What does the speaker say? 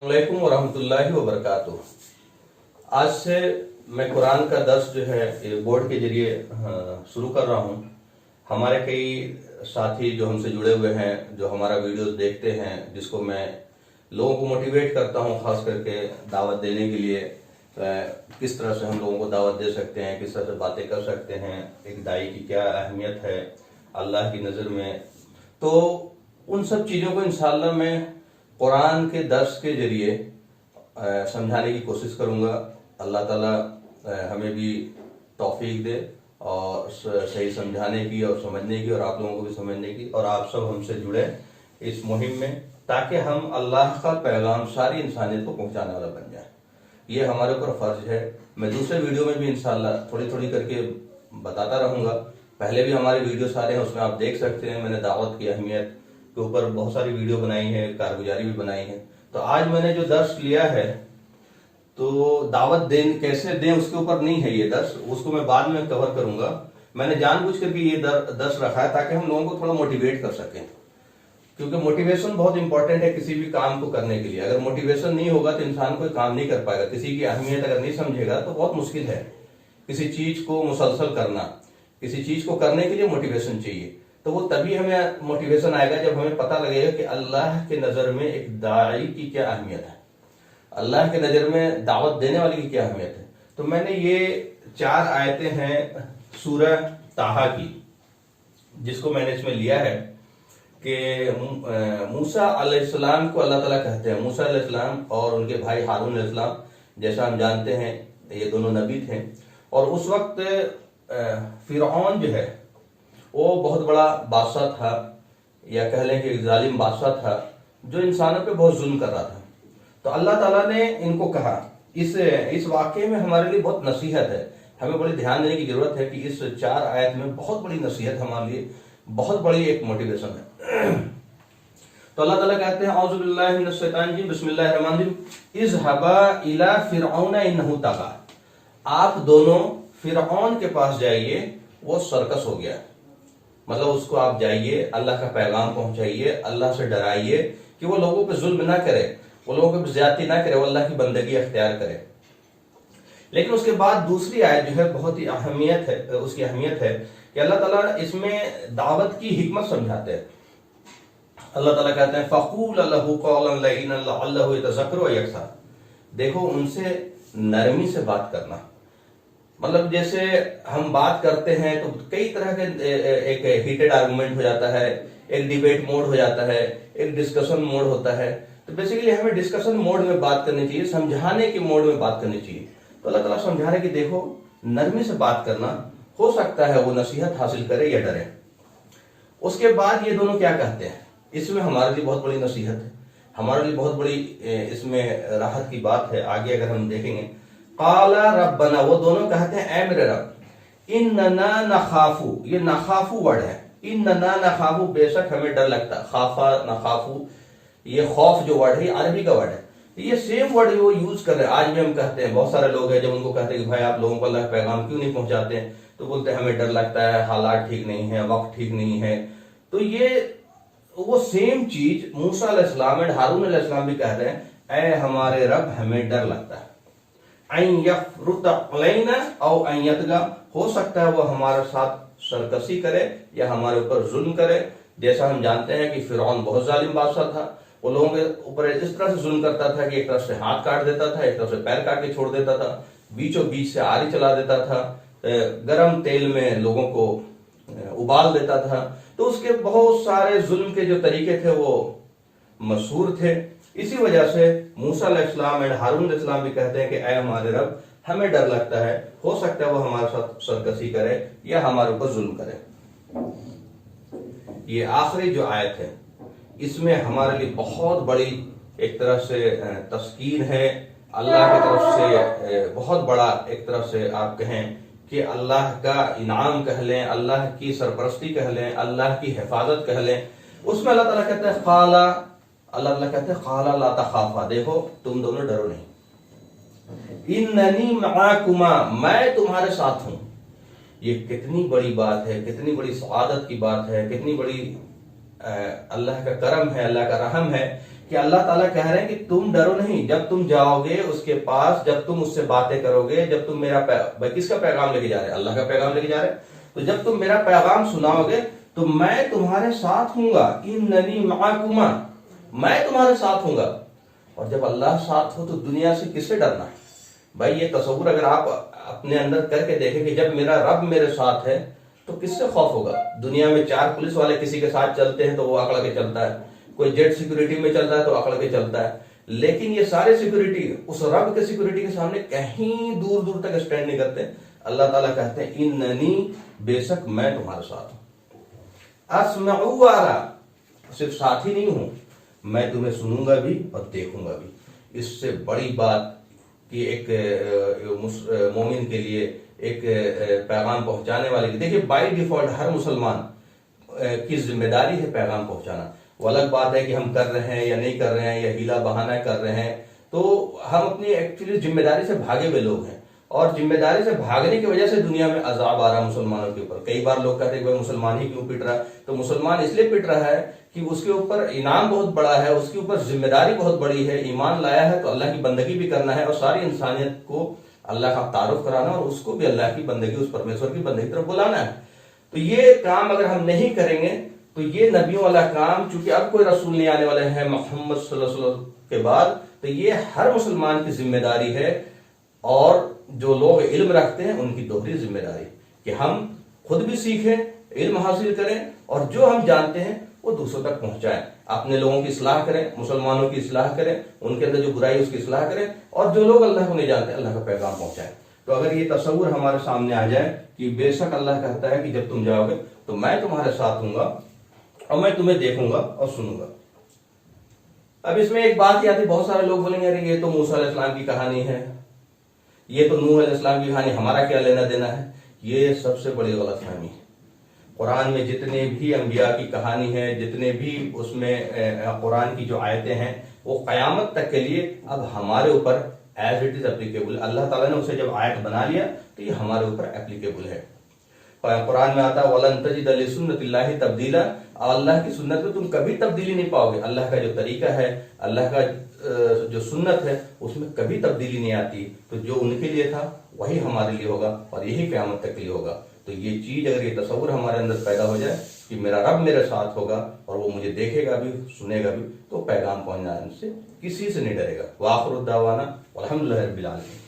वालेकुम वरहमतुल्लाहि वबरकातुह। आज से मैं कुरान का दर्स जो है ये बोर्ड के जरिए शुरू कर रहा हूँ। हमारे कई साथी जो हमसे जुड़े हुए हैं, जो हमारा वीडियोस देखते हैं, जिसको मैं लोगों को मोटिवेट करता हूँ खास करके दावत देने के लिए, किस तरह से हम लोगों को दावत दे सकते हैं, किस तरह से बातें कर सकते हैं, एक दाई की क्या अहमियत है अल्लाह की नज़र में। तो उन सब चीज़ों को इंशाअल्लाह मैं कुरान के दर्स के जरिए समझाने की कोशिश करूंगा। अल्लाह ताला हमें भी तौफीक दे और सही समझाने की और समझने की, और आप लोगों को भी समझने की, और आप सब हमसे जुड़े इस मुहिम में, ताकि हम अल्लाह का पैगाम सारी इंसानियत को पहुंचाने वाला बन जाए। ये हमारे ऊपर फर्ज है। मैं दूसरे वीडियो में भी इंशाअल्लाह थोड़ी थोड़ी करके बताता रहूंगा। पहले भी हमारे वीडियो सारे हैं, उसमें आप देख सकते हैं। मैंने दावत की अहमियत के ऊपर बहुत सारी वीडियो बनाई है, कारगुजारी भी बनाई है। तो आज मैंने जो दर्स लिया है, तो दावत कैसे दें उसके ऊपर नहीं है ये दर्स, उसको मैं बाद में कवर करूंगा। मैंने जानबूझ करके ये दर्स रखा है ताकि हम लोगों को थोड़ा मोटिवेट कर सकें, क्योंकि मोटिवेशन बहुत इंपॉर्टेंट है किसी भी काम को करने के लिए। अगर मोटिवेशन नहीं होगा तो इंसान कोई काम नहीं कर पाएगा। किसी की अहमियत अगर नहीं समझेगा तो बहुत मुश्किल है किसी चीज को मुसलसल करना। किसी चीज को करने के लिए मोटिवेशन चाहिए, तो वो तभी हमें मोटिवेशन आएगा जब हमें पता लगेगा कि अल्लाह के नजर में एक दाई की क्या अहमियत है, अल्लाह के नजर में दावत देने वाले की क्या अहमियत है। तो मैंने ये 4 आयतें हैं सूरह ताहा की, जिसको मैंने इसमें लिया है कि मूसा अलैहिस्सलाम को अल्लाह ताला कहते हैं। मूसा अलैहिस्सलाम और उनके भाई हारून अलैहिस्सलाम, जैसा हम जानते हैं ये दोनों नबी थे, और उस वक्त फिरौन जो है वो बहुत बड़ा बादशाह था, या कह लें कि एक जालिम बादशाह था जो इंसानों पे बहुत जुल्म कर रहा था। तो अल्लाह ताला ने इनको कहा, इस वाकये में हमारे लिए बहुत नसीहत है, हमें बड़ी ध्यान देने की जरूरत है कि इस 4 आयत में बहुत बड़ी नसीहत हमारे लिए, बहुत बड़ी एक मोटिवेशन है। तो अल्लाह ताला कहते हैं, औज़ु बिल्लाहि मिनश शैतानिर रजीम, बिस्मिल्लाहिर रहमानिर रहीम, इज़हबा इला फिरऔन इन्नहु तगा। आप दोनों फिरऔन के पास जाइए, वो सर्कस हो गया। मतलब उसको आप जाइए, अल्लाह का पैगाम पहुंचाइए, अल्लाह से डराइए कि वो लोगों पे जुल्म ना करे, वो लोगों पे ज्यादती ना करे, वो अल्लाह की बंदगी अख्तियार करे। लेकिन उसके बाद दूसरी आयत जो है बहुत ही अहमियत है, उसकी अहमियत है कि अल्लाह ताला इसमें दावत की हिकमत समझाते हैं। अल्लाह ताला कहते हैं, फ़क़ूल लहू क़ौलन लय्यिनन लअल्लहु यतज़क्करु अव यख़्शा। देखो, उनसे नरमी से बात करना, मतलब जैसे हम बात करते हैं तो कई तरह के एक हीटेड आर्गुमेंट हो जाता है, एक डिबेट मोड हो जाता है, एक डिस्कशन मोड होता है। तो बेसिकली हमें डिस्कशन मोड में बात करनी चाहिए, समझाने के मोड में बात करनी चाहिए। तो अल्लाह ताला समझा रहे कि देखो, नरमी से बात करना, हो सकता है वो नसीहत हासिल करे या डरे। उसके बाद ये दोनों क्या कहते हैं, इसमें हमारे लिए बहुत बड़ी नसीहत है, हमारे लिए बहुत बड़ी इसमें राहत की बात है। आगे अगर हम देखेंगे, काला रब्बना, वो दोनों कहते हैं ऐ मेरे रब, इन्नना नखाफू, ये नखाफू वर्ड है, इन्नना नखाफू, बेशक हमें डर लगता। खाफा नखाफू, ये खौफ जो वर्ड है ये अरबी का वर्ड है। ये सेम वर्ड वो यूज कर रहे हैं, आज भी हम कहते हैं। बहुत सारे लोग हैं जब उनको कहते हैं कि भाई आप लोगों को अल्लाह का पैगाम क्यों नहीं पहुंचाते हैं, तो बोलते हैं हमें डर लगता है, हालात ठीक नहीं है, वक्त ठीक नहीं है। तो ये वो सेम चीज मूसा अलैहिस्सलाम और हारून अलैहिस्सलाम भी कह रहे हैं, ऐ हमारे रब हमें डर लगता है। हो सकता है वो हमारे साथ सरकशी करे या हमारे ऊपर जुल्म करे। जैसा हम जानते हैं कि फिरौन बहुत जालिम बादशाह था, वो लोगों के ऊपर इस तरह से जुल्म करता था कि एक तरफ से हाथ काट देता था, एक तरफ से पैर काट के छोड़ देता था, बीचों बीच से आरी चला देता था, गरम तेल में लोगों को उबाल देता था। तो उसके बहुत सारे जुल्म के जो तरीके थे वो मशहूर थे। इसी वजह से मूसा अलैहिस्सलाम और हारून अलैहिस्सलाम भी कहते हैं कि ऐ हमारे रब हमें डर लगता है, हो सकता है वो हमारे साथ सरकशी करे या हमारे ऊपर जुल्म करे। ये आखिरी जो आयत है, इसमें हमारे लिए बहुत बड़ी एक तरह से तस्कीन है, अल्लाह की तरफ से बहुत बड़ा एक तरह से आप कहें कि अल्लाह का इनाम कह लें, अल्लाह की सरपरस्ती कह लें, अल्लाह की हिफाजत कह लें। उसमें अल्लाह ताला कहते हैं खाला, अल्लाह कहते हैं खाला ला तखाफा, देखो तुम दोनों डरो नहीं, इन्ननी मआकुमा, मैं तुम्हारे साथ हूं। ये कितनी बड़ी बात है, कितनी बड़ी सआदत की बात है, कितनी बड़ी अल्लाह का करम है, अल्लाह का रहम है کہ اللہ تعالیٰ کہہ رہے ہیں کہ تم ڈرو نہیں، جب تم جاؤ گے اس کے پاس، جب تم اس سے باتیں کرو گے، جب تم میرا کس کا پیغام لے کے جا رہے ہیں؟ اللہ کا پیغام لے کے جا رہے ہیں، تو جب تم میرا پیغام سناؤ گے تو میں تمہارے ساتھ ہوں گا، اننی معکما، میں تمہارے ساتھ ہوں گا۔ اور جب اللہ ساتھ ہو تو دنیا سے کس سے ڈرنا ہے بھائی؟ یہ تصور اگر آپ اپنے اندر کر کے دیکھیں کہ جب میرا رب میرے ساتھ ہے تو کس سے خوف ہوگا؟ دنیا میں 4 پولیس والے کسی کے ساتھ چلتے ہیں تو وہ اکڑ کے چلتا ہے، کوئی جیٹ سیکورٹی میں چل رہا ہے تو اکڑ کے چلتا ہے، لیکن یہ سارے سیکورٹی اس رب کے سیکورٹی کے سامنے کہیں دور دور تک اسٹینڈ نہیں کرتے۔ اللہ تعالیٰ کہتے ہیں اننی، بے شک میں تمہارے ساتھ ہوں، اسمع وارا، صرف ساتھ ہی نہیں ہوں، میں تمہیں سنوں گا بھی اور دیکھوں گا بھی۔ اس سے بڑی بات کہ ایک مومن کے لیے، ایک پیغام پہنچانے والے کی، دیکھیے بائی ڈیفالٹ ہر مسلمان کی ذمہ داری ہے پیغام پہنچانا۔ وہ الگ بات ہے کہ ہم کر رہے ہیں یا نہیں کر رہے ہیں، یا ہیلا بہانہ کر رہے ہیں، تو ہم اپنی ایکچولی ذمہ داری سے بھاگے ہوئے لوگ ہیں، اور ذمہ داری سے بھاگنے کی وجہ سے دنیا میں عذاب آ رہا ہے مسلمانوں کے اوپر۔ کئی بار لوگ کہتے ہیں کہ مسلمان ہی کیوں پٹ رہا ہے؟ تو مسلمان اس لیے پٹ رہا ہے کہ اس کے اوپر انعام بہت بڑا ہے، اس کے اوپر ذمہ داری بہت بڑی ہے، ایمان لایا ہے تو اللہ کی بندگی بھی کرنا ہے، اور ساری انسانیت کو اللہ کا تعارف کرانا، اور اس کو بھی اللہ کی بندگی، اس پرمیشور کی بندگی کی طرف بلانا ہے۔ تو یہ کام اگر ہم نہیں کریں گے تو یہ نبیوں والا کام، چونکہ اب کوئی رسول نہیں آنے والے ہیں محمد صلی اللہ علیہ وسلم کے بعد، تو یہ ہر مسلمان کی ذمہ داری ہے، اور جو لوگ علم رکھتے ہیں ان کی دوہری ذمہ داری کہ ہم خود بھی سیکھیں، علم حاصل کریں، اور جو ہم جانتے ہیں وہ دوسروں تک پہنچائیں، اپنے لوگوں کی اصلاح کریں، مسلمانوں کی اصلاح کریں، ان کے اندر جو برائی ہے اس کی اصلاح کریں، اور جو لوگ اللہ کو نہیں جانتے اللہ کا پیغام پہنچائیں۔ تو اگر یہ تصور ہمارے سامنے آ جائے کہ بے شک اللہ کہتا ہے کہ جب تم جاؤ گے تو میں تمہارے ساتھ ہوں گا، اور میں تمہیں دیکھوں گا اور سنوں گا۔ اب اس میں ایک بات یہ آتی، بہت سارے لوگ بولیں گے ارے یہ تو موسیٰ علیہ السلام کی کہانی ہے، یہ تو نوح علیہ السلام کی کہانی، ہمارا کیا لینا دینا ہے؟ یہ سب سے بڑی غلط فہمی ہے۔ قرآن میں جتنے بھی انبیاء کی کہانی ہے، جتنے بھی اس میں قرآن کی جو آیتیں ہیں، وہ قیامت تک کے لیے اب ہمارے اوپر ایز اٹ از اپلیکیبل۔ اللہ تعالیٰ نے اسے جب آیت بنا لیا تو یہ ہمارے اوپر اپلیکیبل ہے۔ قرآن میں آتا ہے وَلَن تَجِدَ لِسُنَّتِ اللَّهِ تَبْدِيلًا، اللہ کی سنت میں تم کبھی تبدیلی نہیں پاؤ گے۔ اللہ کا جو طریقہ ہے، اللہ کا جو سنت ہے، اس میں کبھی تبدیلی نہیں آتی۔ تو جو ان کے لیے تھا وہی ہمارے لیے ہوگا، اور یہی قیامت تک کے لیے ہوگا۔ تو یہ چیز اگر یہ تصور ہمارے اندر پیدا ہو جائے کہ میرا رب میرے ساتھ ہوگا اور وہ مجھے دیکھے گا بھی، سنے گا بھی، تو پیغام پہنچانے سے کسی سے نہیں ڈرے گا۔ وآخر الدعوانا الحمدللہ رب العالمین۔